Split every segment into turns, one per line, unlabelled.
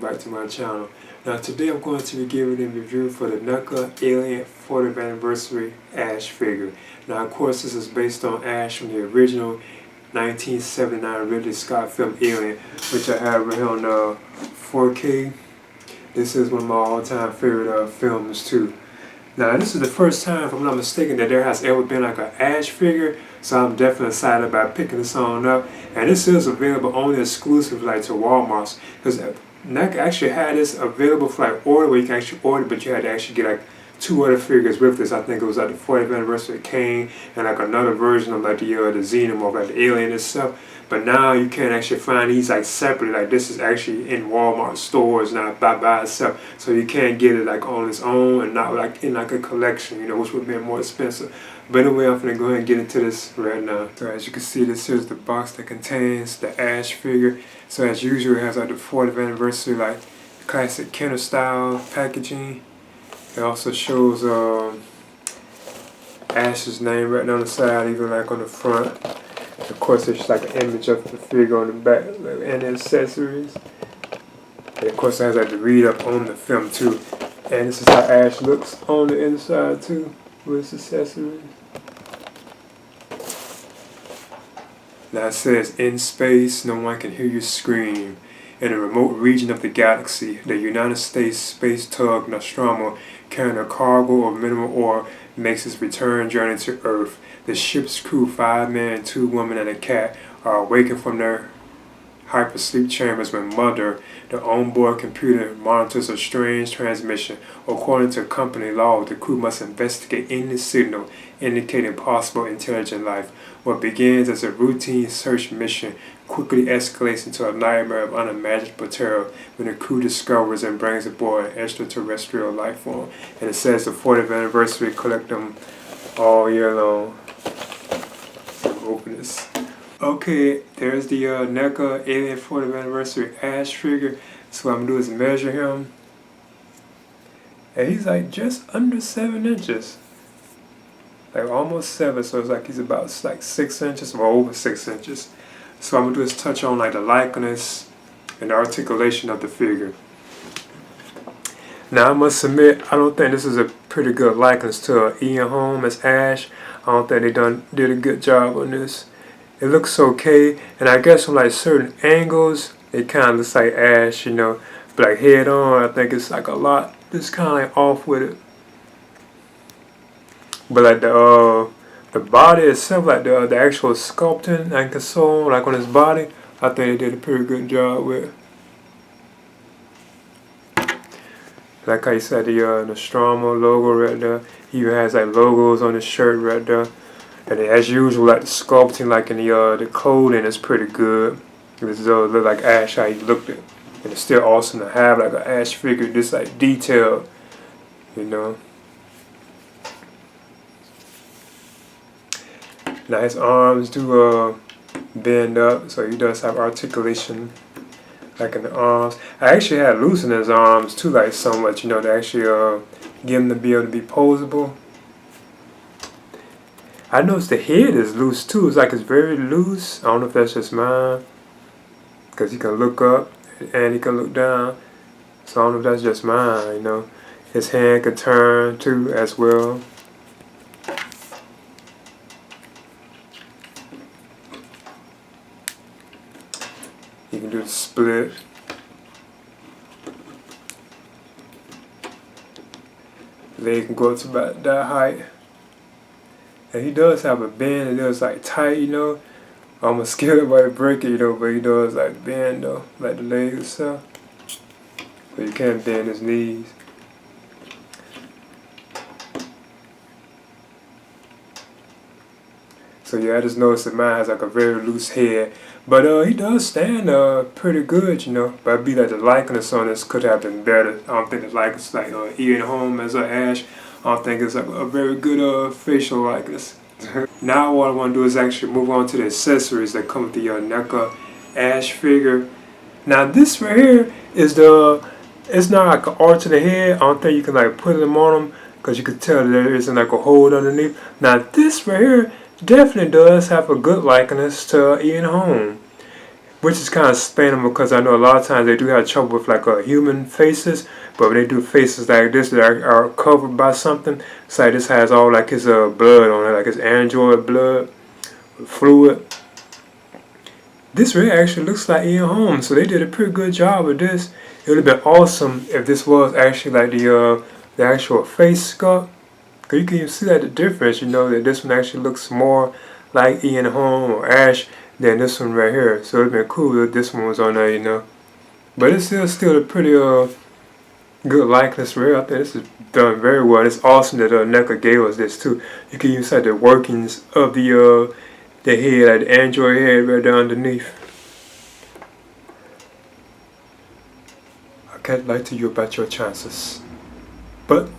back to my channel. Now today I'm going to be giving a review for the NECA Alien 40th Anniversary Ash figure. Now of course this is based on Ash from the original 1979 Ridley Scott film Alien, which I have right here on 4K. This is one of my all-time favorite films too. Now this is the first time, if I'm not mistaken, that there has ever been like an Ash figure, so I'm definitely excited about picking this on up. And this is available only exclusive like to Walmart, because NECA actually had this available for like order, where you can actually order, but you had to actually get like 2 other figures with this. I think it was like the 40th anniversary Kane and like another version of like the Xenomorph, like the Alien itself. But now you can actually find these like separately. Like this is actually in Walmart stores now by itself, so you can't get it like on its own and not like in like a collection, you know, which would be more expensive. But anyway, I'm gonna go ahead and get into this right now. So as you can see, this is the box that contains the Ash figure. So as usual, it has like the 40th anniversary like classic Kenner style packaging. It also shows Ash's name right on the side, even like on the front. Of course, there's like an image of the figure on the back and the accessories. And of course, it has like the read up on the film too. And this is how Ash looks on the inside too, with his accessories. Now it says, in space, no one can hear you scream. In a remote region of the galaxy, the United States space tug Nostromo, carrying a cargo of mineral ore, makes its return journey to Earth. The ship's crew, 5 men, 2 women, and a cat, are awakened from their hypersleep chambers when Mother, the onboard computer, monitors a strange transmission. According to company law, the crew must investigate any signal indicating possible intelligent life. What begins as a routine search mission quickly escalates into a nightmare of unimaginable terror when the crew discovers and brings aboard an extraterrestrial life form. And it says the 40th anniversary, collect them all year long. Open this. Okay, there's the NECA Alien 40th Anniversary Ash figure. So what I'm going to do is measure him. And he's like just under 7 inches. Like almost 7, so it's like he's about like 6 inches or over 6 inches. So I'm going to do is touch on like the likeness and the articulation of the figure. Now I must admit, I don't think this is a pretty good likeness to Ian Holm as Ash. I don't think they did a good job on this. It looks okay, and I guess from like certain angles, it kind of looks like Ash, you know. But like head on, I think it's like a lot, just kind of like off with it. But like the body itself, like the actual sculpting and console, like on his body, I think they did a pretty good job with. Like I said, the Nostromo logo right there. He even has like logos on his shirt right there. And as usual, like the sculpting, like in the clothing, is pretty good. This look like Ash, how he looked it, and it's still awesome to have like an Ash figure this like detailed, you know. Now his arms do bend up, so he does have articulation, like in the arms. I actually had loosened his arms too, like so much, you know, to actually get him to be able to be posable. I noticed the head is loose too. It's like it's very loose. I don't know if that's just mine, because he can look up and he can look down. So I don't know if that's just mine, you know. His hand can turn too as well. You can do the split. Leg can go up to about that height. And he does have a bend, it does like tight, you know. I'm scared about break it, you know, but he does like bend though, like the leg itself. But you can't bend his knees. So yeah, I just noticed that mine has like a very loose head. But he does stand pretty good, you know. But I'd be like the likeness on this could have been better. I don't think the likeness like Ian Holm as Ash. I don't think it's like a very good facial likeness. Now what I want to do is actually move on to the accessories that come with the NECA Ash figure. Now this right here is it's not like an arch to the head. I don't think you can like put them on them, because you can tell that there isn't like a hole underneath. Now this right here definitely does have a good likeness to Ian Holm. which is kind of spammable because I know a lot of times they do have trouble with like human faces, but when they do faces like this that are covered by something, it's like this has all like his blood on it, like his android blood fluid. This really actually looks like Ian Holmes, so they did a pretty good job with this. It would have been awesome if this was actually like the actual face sculpt. Cause you can even see that the difference, you know, that this one actually looks more like Ian Holm or Ash than this one right here. So it'd been cool if this one was on there, you know. But it's still a pretty good likeness for here. I think this is done very well. It's awesome that NECA gave us this too. You can use like the workings of the head, like the android head right there underneath. I can't lie to you about your chances, but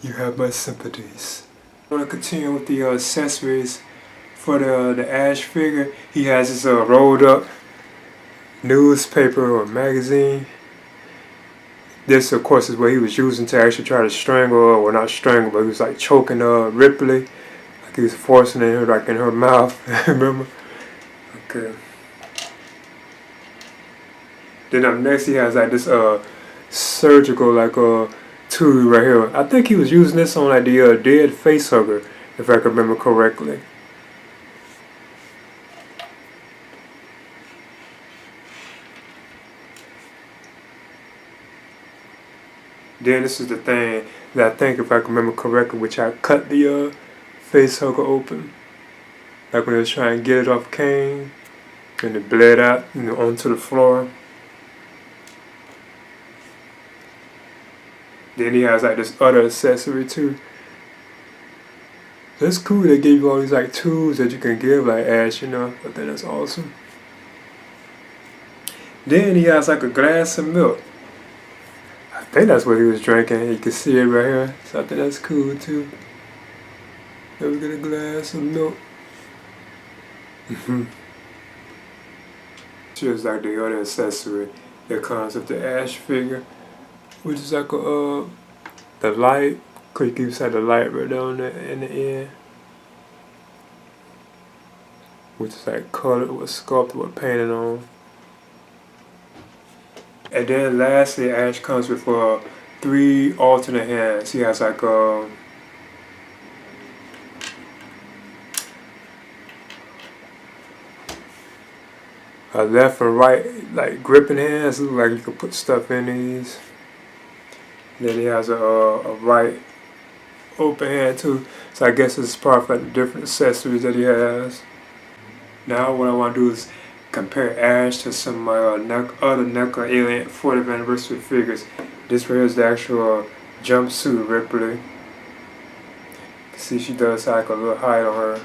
you have my sympathies. I want to continue with the accessories for the Ash figure. He has this rolled up newspaper or magazine. This, of course, is what he was using to actually try to strangle, or not strangle, but he was like choking Ripley. Like he was forcing it in her, like in her mouth. Remember? Okay. Then up next, he has like this surgical like tool right here. I think he was using this on like the dead face hugger, if I can remember correctly. Then this is the thing that I think, if I can remember correctly, which I cut the face hugger open, like when they was trying to get it off Kane, and it bled out, you know, onto the floor. Then he has like this other accessory too. That's cool. They gave you all these like tools that you can give like Ash, you know. I think that's awesome. Then he has like a glass of milk. I think that's what he was drinking. You can see it right here. So I think that's cool too. Then we get a glass of milk. Just like the other accessory that comes with the Ash figure, which is like the light. Cause you can use like the light right down there in the end, which is like colored with sculpted with painted on. And then lastly, Ash comes with 3 alternate hands. He has like a left and right like gripping hands. Look like you can put stuff in these. Then he has a right open hand too. So I guess it's part of like the different accessories that he has. Now what I want to do is compare Ash to some other NECA Alien 40th anniversary figures. This right here is the actual jumpsuit Ripley. You can see she does have like a little height on her.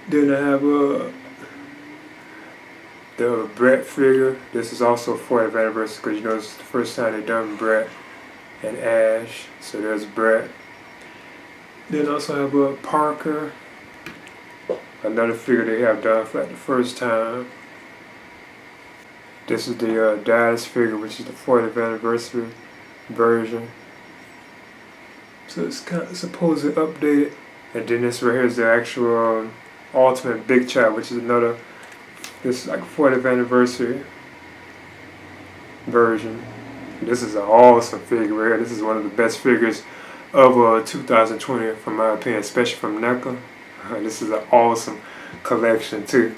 Then I have the Brett figure. This is also 40th anniversary because you know it's the first time they done Brett and Ash. So there's Brett. Then also have Parker. Another figure they have done for like the first time. This is the Dallas figure, which is the 40th anniversary version. So it's kind of supposedly updated. And then this right here is the actual Ultimate Big Child, which is another, this is like 40th anniversary version. This is an awesome figure right here. This is one of the best figures of 2020 from my opinion, especially from NECA. This is an awesome collection too.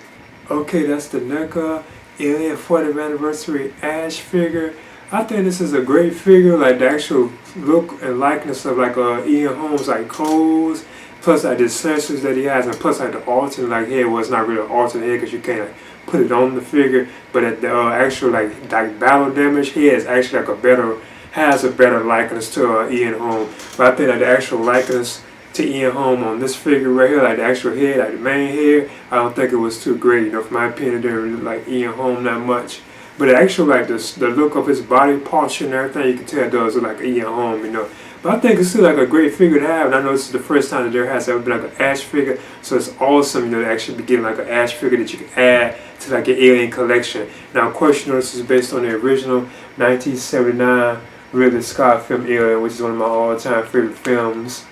Okay, that's the NECA Alien 40th anniversary Ash figure. I think this is a great figure, like the actual look and likeness of like Ian Holmes like clothes, plus like the accessories that he has, and plus like the alternate like head. Well, it's not really an alternate head because you can't like put it on the figure, but at the actual like battle damage head is actually like has a better likeness to Ian Holm. But I think that the actual likeness to Ian Holm on this figure right here, like the actual head, like the main head, I don't think it was too great. You know, from my opinion, it didn't really look like Ian Holm that much. But the actual like the look of his body posture and everything, you can tell it does look like Ian Holm, you know. But I think it's still like a great figure to have, and I know this is the first time that there has ever been like an Ash figure, so it's awesome, you know, to actually be getting like an Ash figure that you can add to like your Alien collection. Now, of course, you know, this is based on the original 1979 Ridley Scott film Alien, which is one of my all-time favorite films.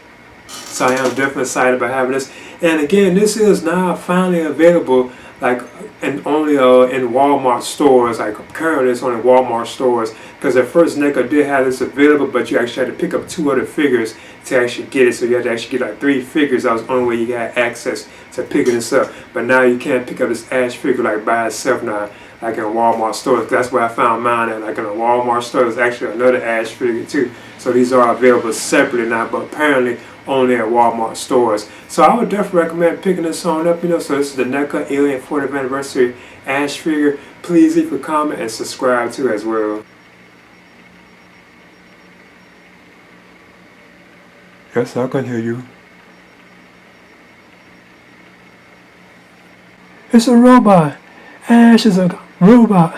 So I am definitely excited about having this. And again, this is now finally available, like, and only in Walmart stores. Like currently, it's only Walmart stores, because at first NECA did have this available, but you actually had to pick up 2 other figures to actually get it. So you had to actually get like 3 figures. That was the only way you got access to picking this up. But now you can't pick up this Ash figure like by itself now, like in Walmart stores. That's where I found mine at. Like in a Walmart store, there's actually another Ash figure too. So these are available separately now, but apparently only at Walmart stores. So I would definitely recommend picking this on up. So this is the NECA Alien 40th Anniversary Ash figure. Please leave a comment and subscribe too as well. Yes, I can hear you. It's a robot. Ash is a robot.